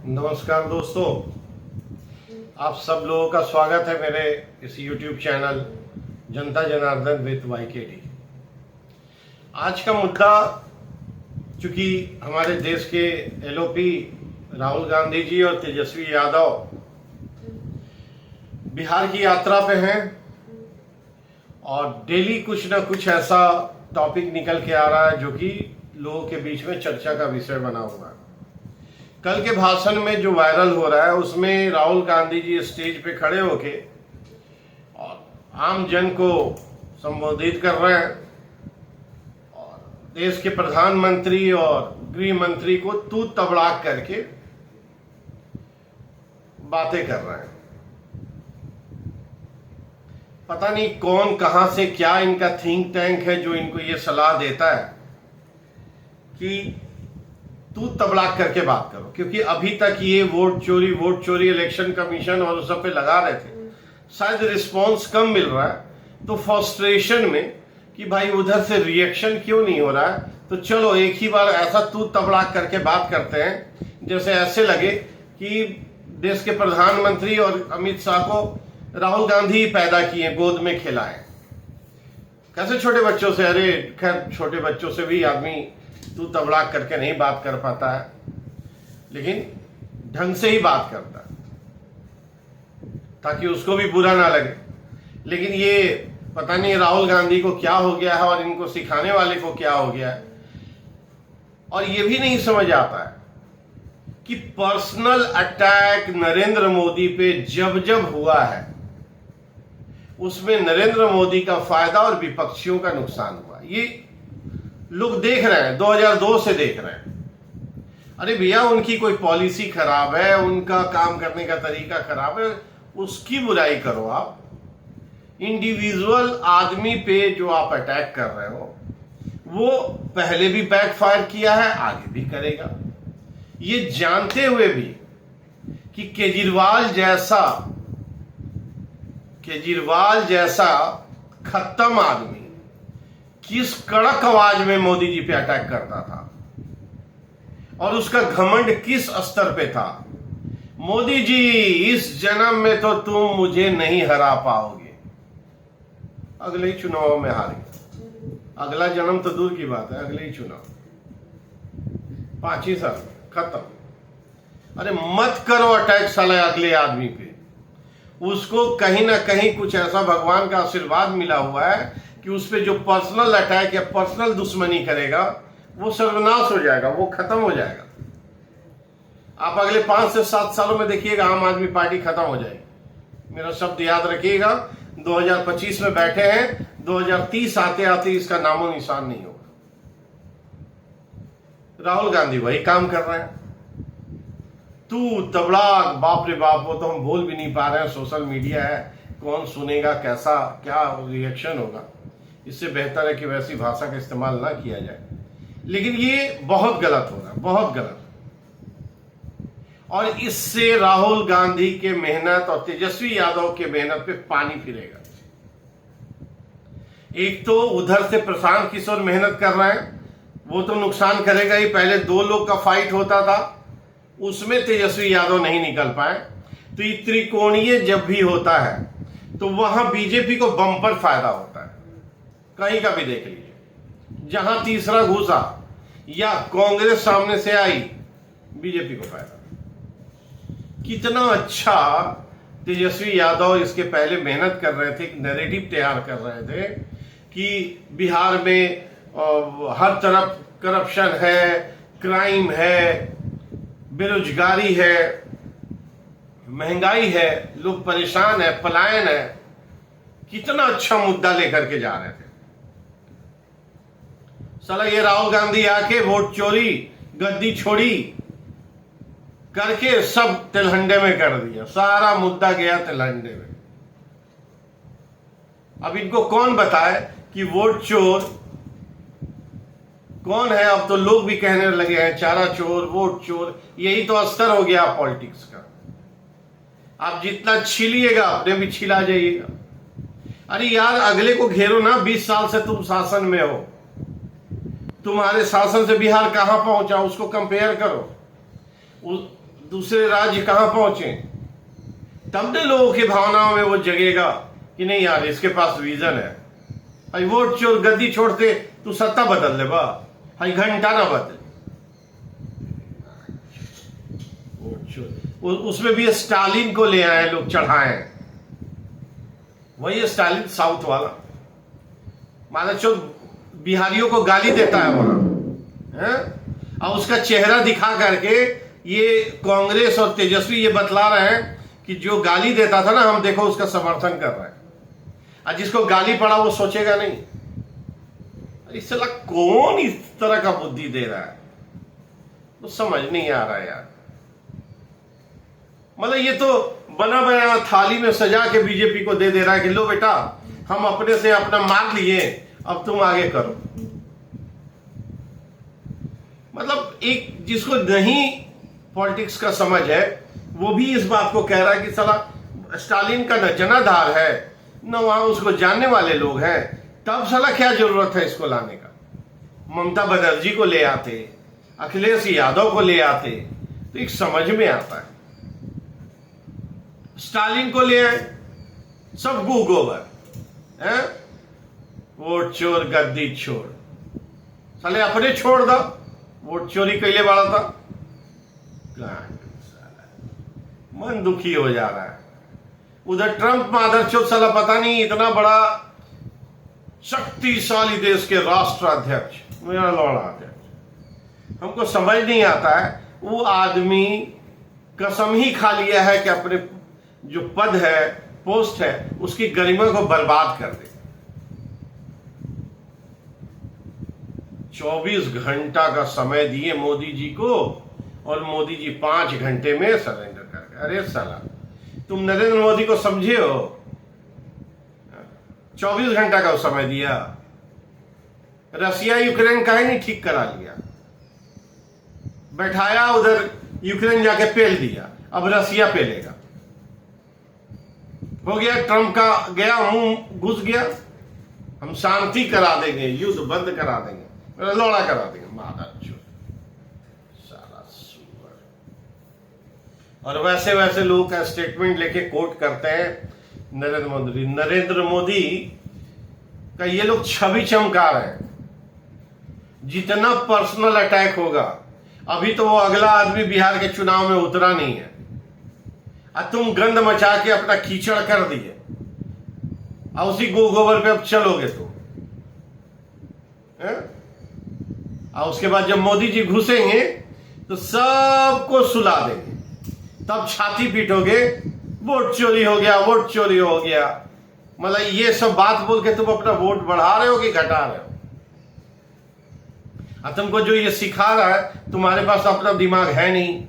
नमस्कार दोस्तों, आप सब लोगों का स्वागत है मेरे इस YouTube channel Janata Janardan with YKD। आज का मुद्दा, चूंकि हमारे देश के LOP राहुल गांधी जी और तेजस्वी यादव बिहार की यात्रा पे हैं और डेली कुछ ना कुछ ऐसा टॉपिक निकल के आ रहा है जो कि लोगों के बीच में चर्चा का विषय बना हुआ है। कल के भाषण में जो वायरल हो रहा है उसमें राहुल गांधी जी स्टेज पे खड़े होके और आम जन को संबोधित कर रहे हैं और देश के प्रधानमंत्री और गृह मंत्री को तू तबड़ाक करके बातें कर रहे हैं। पता नहीं कौन कहां से, क्या इनका थिंक टैंक है जो इनको ये सलाह देता है कि तू तबलाक करके बात करो, क्योंकि अभी तक ये वोट चोरी इलेक्शन कमीशन और उस सब पे लगा रहे थे। शायद रिस्पांस कम मिल रहा है तो फ्रस्ट्रेशन में कि भाई उधर से रिएक्शन क्यों नहीं हो रहा है, तो चलो एक ही बार ऐसा तू तबलाक करके बात करते हैं जैसे ऐसे लगे कि देश के प्रधानमंत्री और अमित शाह को राहुल गांधी पैदा किए, गोद में खिलाए। कैसे छोटे बच्चों से, अरे खैर छोटे बच्चों से भी आदमी तू तबड़ाक करके नहीं बात कर पाता है, लेकिन ढंग से ही बात करता है ताकि उसको भी बुरा ना लगे। लेकिन ये पता नहीं राहुल गांधी को क्या हो गया है और इनको सिखाने वाले को क्या हो गया है, और ये भी नहीं समझ आता है कि पर्सनल अटैक नरेंद्र मोदी पे जब जब हुआ है उसमें नरेंद्र मोदी का फायदा और विपक्षियों का नुकसान हुआ। ये लोग देख रहे हैं, 2002 से देख रहे हैं। अरे भैया, उनकी कोई पॉलिसी खराब है, उनका काम करने का तरीका खराब है, उसकी बुराई करो आप। इंडिविजुअल आदमी पे जो आप अटैक कर रहे हो वो पहले भी बैकफायर किया है, आगे भी करेगा। ये जानते हुए भी कि केजरीवाल जैसा खत्म आदमी किस कड़क आवाज में मोदी जी पे अटैक करता था और उसका घमंड किस स्तर पे था। मोदी जी, इस जन्म में तो तुम मुझे नहीं हरा पाओगे। अगले ही चुनाव में हार गए। अगला जन्म तो दूर की बात है, अगले ही चुनाव 5 ही साल में खत्म। अरे मत करो अटैक साला अगले आदमी पे। उसको कहीं ना कहीं कुछ ऐसा भगवान का आशीर्वाद मिला हुआ है कि उस पे जो पर्सनल अटैक या पर्सनल दुश्मनी करेगा वो सर्वनाश हो जाएगा, वो खत्म हो जाएगा। आप अगले 5 से 7 सालों में देखिएगा आम आदमी पार्टी खत्म हो जाएगी। मेरा शब्द याद रखिएगा, 2025 में बैठे हैं, 2030 आते आते इसका नामो निशान नहीं होगा। राहुल गांधी वही काम कर रहे हैं, तू तबड़ाक, बाप रे बाप, वो तो हम बोल भी नहीं पा रहे हैं। सोशल मीडिया है, कौन सुनेगा, कैसा क्या रिएक्शन होगा। इससे बेहतर है कि वैसी भाषा का इस्तेमाल ना किया जाए। लेकिन ये बहुत गलत हो रहा है, बहुत गलत। और इससे राहुल गांधी के मेहनत और तेजस्वी यादव के मेहनत पे पानी फिरेगा। एक तो उधर से प्रशांत किशोर मेहनत कर रहे हैं, वो तो नुकसान करेगा ही। पहले 2 लोग का फाइट होता था, उसमें तेजस्वी यादव नहीं निकल पाए। तो ये त्रिकोणीय जब भी होता है तो वहां बीजेपी को बम्पर फायदा होता है। कहीं का भी देख लीजिए, जहां तीसरा घुसा या कांग्रेस सामने से आई, बीजेपी को फायदा। कितना अच्छा तेजस्वी यादव इसके पहले मेहनत कर रहे थे, एक नैरेटिव तैयार कर रहे थे कि बिहार में हर तरफ करप्शन है, क्राइम है, बेरोजगारी है, महंगाई है, लोग परेशान है, पलायन है। कितना अच्छा मुद्दा लेकर के जा रहे थे। साला ये राहुल गांधी आके वोट चोरी, गद्दी छोड़ी करके सब तिलहंडे में कर दिया। सारा मुद्दा गया तिलहंडे में। अब इनको कौन बताए कि वोट चोर कौन है। अब तो लोग भी कहने लगे हैं चारा चोर, वोट चोर। यही तो अस्तर हो गया पॉलिटिक्स का। आप जितना छिलिएगा अपने भी छिला जाइएगा। अरे यार, अगले को घेरो ना। 20 साल से तुम शासन में हो, तुम्हारे शासन से बिहार कहां पहुंचा उसको कंपेयर करो। दूसरे राज्य कहां पहुंचे, तब न लोगों की भावनाओं में वो जगेगा कि नहीं यार इसके पास विजन है। भाई वोट चोर गद्दी छोड़ते तू सत्ता बदल ले बा, भाई घंटा ना बदल। वोट चोर उसमें भी स्टालिन को ले आए लोग, चढ़ाए। वही स्टालिन साउथ वाला, माना चो बिहारियों को गाली देता है वहां, और उसका चेहरा दिखा करके ये कांग्रेस और तेजस्वी ये बतला रहे हैं कि जो गाली देता था ना, हम देखो उसका समर्थन कर रहे हैं। और जिसको गाली पड़ा वो सोचेगा नहीं। इस साला कौन इस तरह का बुद्धि दे रहा है, वो समझ नहीं आ रहा है यार। मतलब ये तो बना बनाया थाली में सजा के बीजेपी को दे रहा है कि लो बेटा हम अपने से अपना मार लिए, अब तुम आगे करो। मतलब एक जिसको नहीं पॉलिटिक्स का समझ है वो भी इस बात को कह रहा है कि साला स्टालिन का न जनाधार है न वहां उसको जानने वाले लोग हैं, तब साला क्या जरूरत है इसको लाने का। ममता बनर्जी को ले आते, अखिलेश यादव को ले आते तो एक समझ में आता है। स्टालिन को ले आए, सब गू गोबर है। वोट चोर गद्दी छोड़, साले अपने छोड़ दो, वोट चोरी कैले वाला था। मन दुखी हो जा रहा है। उधर ट्रंप मादरचोद साला पता नहीं इतना बड़ा शक्तिशाली देश के राष्ट्राध्यक्ष, मेरा लौड़ा अध्यक्ष, हमको समझ नहीं आता है वो आदमी कसम ही खा लिया है कि अपने जो पद है, पोस्ट है, उसकी गरिमा को बर्बाद कर दे। 24 घंटा का समय दिए मोदी जी को और मोदी जी 5 घंटे में सरेंडर कर गए। अरे साला तुम नरेंद्र मोदी को समझे हो? 24 घंटा का समय दिया। रसिया यूक्रेन का ही नहीं ठीक करा लिया, बैठाया उधर, यूक्रेन जाके पेल दिया, अब रसिया पेलेगा। हो गया, ट्रंप का गया, मुंह घुस गया, हम शांति करा देंगे, युद्ध बंद करा देंगे, लौड़ा करा देंगे। साला सुअर। और वैसे वैसे लोग का स्टेटमेंट लेके कोट करते हैं नरेंद्र मोदी का ये लोग छवि चमका रहे हैं। जितना पर्सनल अटैक होगा, अभी तो वो अगला आदमी बिहार के चुनाव में उतरा नहीं है, और तुम गंद मचा के अपना कीचड़ कर दिए, और उसी गोबर पे अब चलोगे तो। और उसके बाद जब मोदी जी घुसेंगे तो सबको सुला देंगे, तब छाती पीटोगे, वोट चोरी हो गया, वोट चोरी हो गया। मतलब ये सब बात बोल के तुम अपना वोट बढ़ा रहे हो कि घटा रहे हो? और तुमको जो ये सिखा रहा है, तुम्हारे पास अपना दिमाग है नहीं,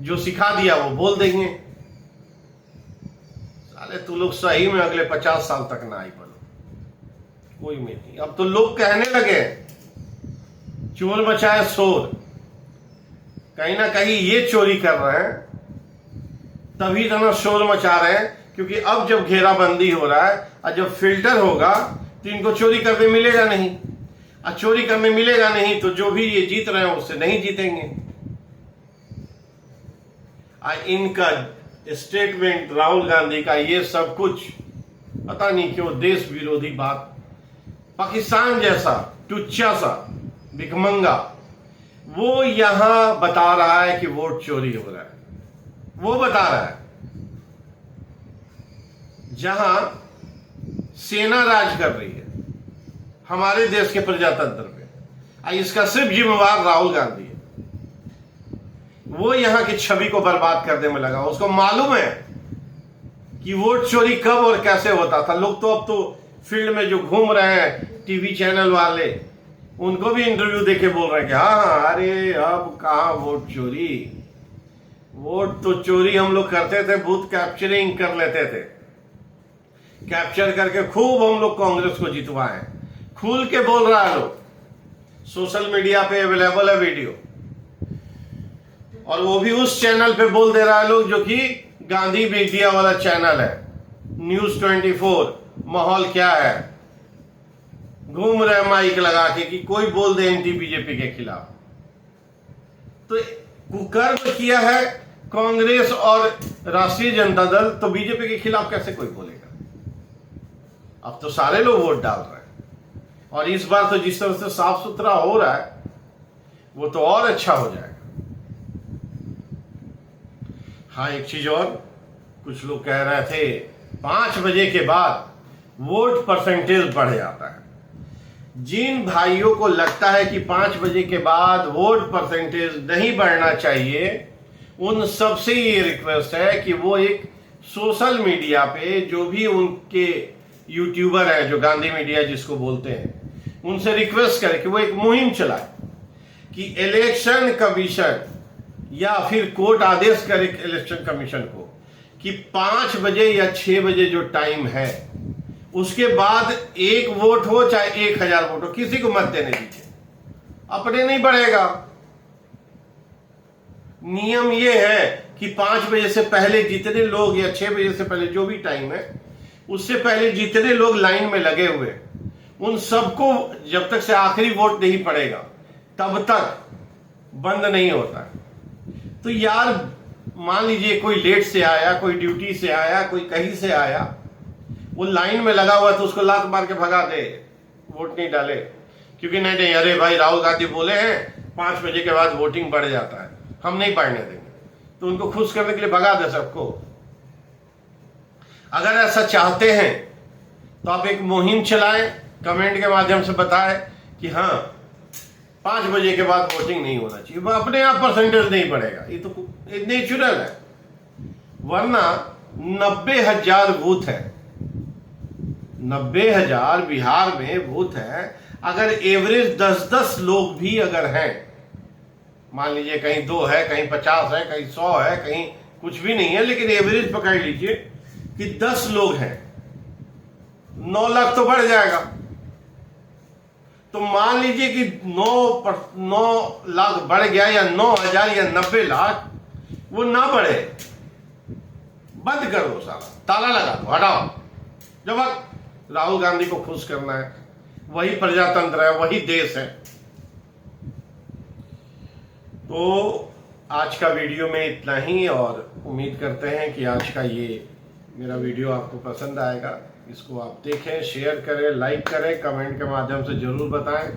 जो सिखा दिया वो बोल देंगे। साले तू लोग सही में अगले 50 साल तक ना आई बनो, कोई में नहीं। अब तो लोग कहने लगे चोर मचाए शोर, कहीं ना कहीं ये चोरी कर रहे हैं, तभी इतना शोर मचा रहे हैं, क्योंकि अब जब घेराबंदी हो रहा है और जब फिल्टर होगा तो इनको चोरी करने मिलेगा नहीं, और चोरी करने मिलेगा नहीं तो जो भी ये जीत रहे हैं उससे नहीं जीतेंगे। इनका स्टेटमेंट, राहुल गांधी का ये सब कुछ पता नहीं क्यों देश विरोधी बात, पाकिस्तान जैसा टुच्चा सा भिखमंगा वो यहां बता रहा है कि वोट चोरी हो रहा है। वो बता रहा है जहां सेना राज कर रही है हमारे देश के प्रजातंत्र पे, इसका सिर्फ जिम्मेवार राहुल गांधी है। वो यहां की छवि को बर्बाद करने में लगा। उसको मालूम है कि वोट चोरी कब और कैसे होता था। लोग तो अब तो फील्ड में जो घूम रहे हैं, टीवी चैनल वाले, उनको भी इंटरव्यू देके बोल रहे हैं कि हाँ, अरे अब कहां वोट चोरी, वोट तो चोरी हम लोग करते थे, बूथ कैप्चरिंग कर लेते थे, कैप्चर करके खूब हम लोग कांग्रेस को जितवाए। खुल के बोल रहा है लोग, सोशल मीडिया पे अवेलेबल है वीडियो, और वो भी उस चैनल पे बोल दे रहा है लोग जो कि गांधी मीडिया वाला चैनल है, न्यूज 24। माहौल क्या है, घूम रहे माइक लगा के कि कोई बोल दे एंटी बीजेपी के खिलाफ। तो कुकर्म किया है कांग्रेस और राष्ट्रीय जनता दल, तो बीजेपी के खिलाफ कैसे कोई बोलेगा? अब तो सारे लोग वोट डाल रहे हैं, और इस बार तो जिस तरह से साफ सुथरा हो रहा है वो तो और अच्छा हो जाएगा। हाँ, एक चीज और, कुछ लोग कह रहे थे 5 बजे के बाद वोट परसेंटेज बढ़ जाता है। जिन भाइयों को लगता है कि 5 बजे के बाद वोट परसेंटेज नहीं बढ़ना चाहिए, उन सबसे ये रिक्वेस्ट है कि वो एक सोशल मीडिया पे जो भी उनके यूट्यूबर है, जो गांधी मीडिया जिसको बोलते हैं, उनसे रिक्वेस्ट करें कि वो एक मुहिम चलाए कि इलेक्शन कमीशन या फिर कोर्ट आदेश करे इलेक्शन कमीशन को कि 5 बजे या 6 बजे जो टाइम है उसके बाद 1 वोट हो चाहे 1000 वोट हो, किसी को मत देने दीजिए, अपने नहीं बढ़ेगा। नियम यह है कि 5 बजे से पहले जितने लोग, या 6 बजे से पहले जो भी टाइम है, उससे पहले जितने लोग लाइन में लगे हुए, उन सबको जब तक से आखिरी वोट नहीं पड़ेगा तब तक बंद नहीं होता। तो यार मान लीजिए कोई लेट से आया, कोई ड्यूटी से आया, कोई कहीं से आया, वो लाइन में लगा हुआ तो उसको लात मार के भगा दे, वोट नहीं डाले, क्योंकि नहीं अरे भाई राहुल गांधी बोले हैं 5 बजे के बाद वोटिंग बढ़ जाता है, हम नहीं बढ़ने देंगे, तो उनको खुश करने के लिए भगा दे सबको। अगर ऐसा चाहते हैं तो आप एक मुहिम चलाएं, कमेंट के माध्यम से बताएं कि हाँ 5 बजे के बाद वोटिंग नहीं होना चाहिए, वो अपने आप परसेंटेज नहीं बढ़ेगा, ये तो नेचुरल है। वरना 90,000 बूथ है, 90,000 बिहार में बूथ है, अगर एवरेज 10-10 लोग भी अगर हैं, मान लीजिए कहीं 2 है, कहीं 50 है, कहीं 100 है, कहीं कुछ भी नहीं है, लेकिन एवरेज पकड़ लीजिए कि 10 लोग हैं, 9 लाख तो बढ़ जाएगा। तो मान लीजिए कि 9 लाख बढ़ गया, या 9,000 या 90 लाख, वो ना बढ़े, बंद कर दो, सारा ताला लगा दो, हटाओ। जब राहुल गांधी को खुश करना है, वही प्रजातंत्र है, वही देश है। तो आज का वीडियो में इतना ही, और उम्मीद करते हैं कि आज का ये मेरा वीडियो आपको पसंद आएगा। इसको आप देखें, शेयर करें, लाइक करें, कमेंट के माध्यम से जरूर बताएं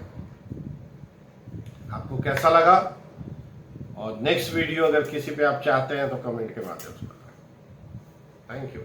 आपको कैसा लगा, और नेक्स्ट वीडियो अगर किसी पे आप चाहते हैं तो कमेंट के माध्यम से बताएं। Thank you.